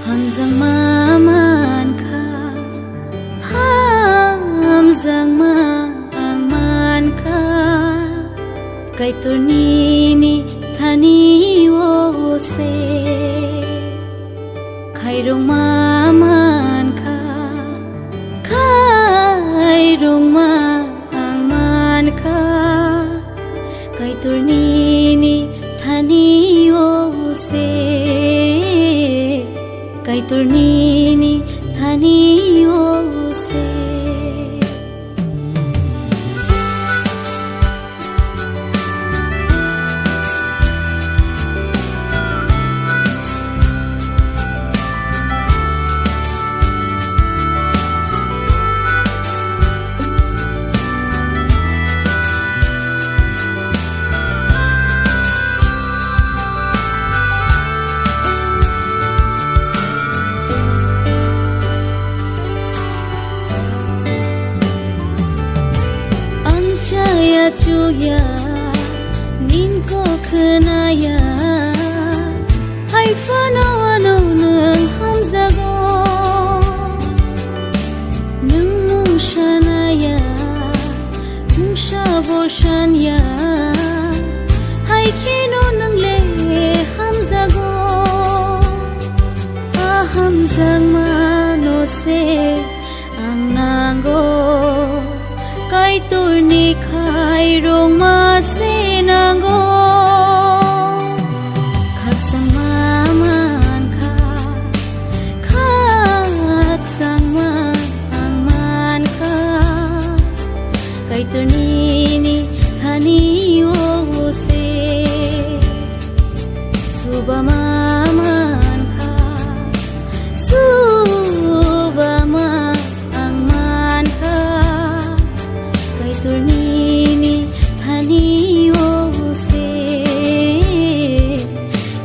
Hamzang maman ka, hamzang man ka, kay turnini thani wo se, kay rong maman ka, kay rong man ka, kay turnini thani wo se. Kay turnini thani o se Chuya nin ko khnaya hai fano ano nang hamzago nung mung shanaya mung shabo shanya hai kino nang le hamzago hamzang mano se ang nango kay turni kay rong masinango kagsang maman ka kagsang man ka kay turnini thani o se suba maman ka suba man ka kay turnini thani o se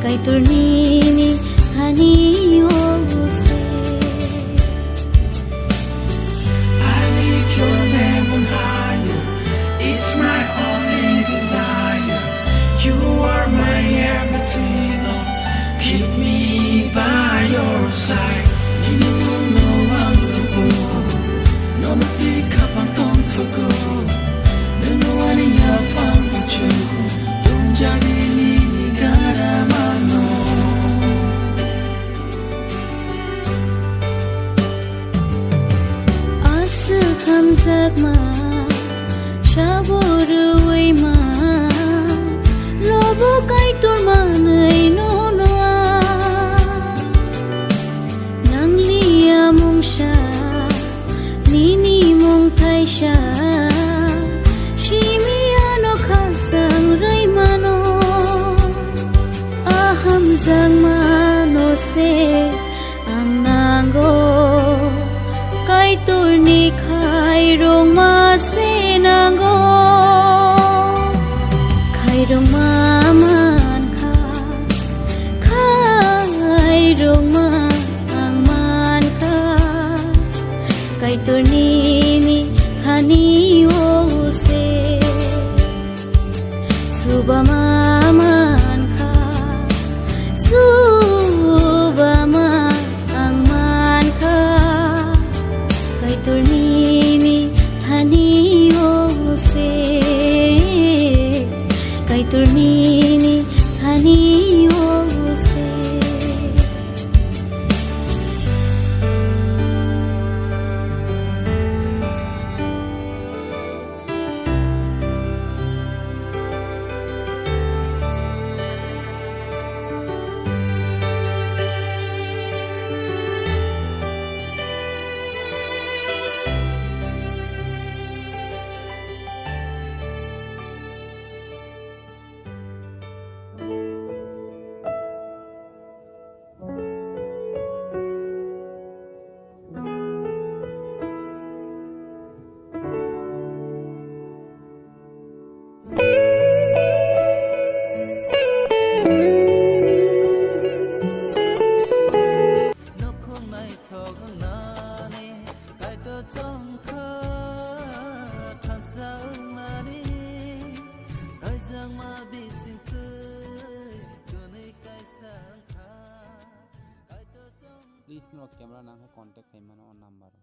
kay turnini thani o se I lift your name on higher, it's my only desire. You are my everything, oh, keep me by your side. You know I'm the one, no me pick up and come to go. No one in your phone but you, don't jadi ni gara mano. Asıl hamzak ma shabur wei ma lobo kay turmanay no noa nang liya mong siya nini mong thay siya shimiano kagsang ray mano hamzang mano se ang nango kay turni kay rong masinango kay rong maman ka kay rong man ka kay turnini thani o se suba maman ka suba man ka kay turnini thani o se kay turnini thani o se trong khơ thằng sáng là đi cái giang mà bị xin tươi cho nên cái sáng khá cái tơ trong Please note camera na hai contact hai mana on number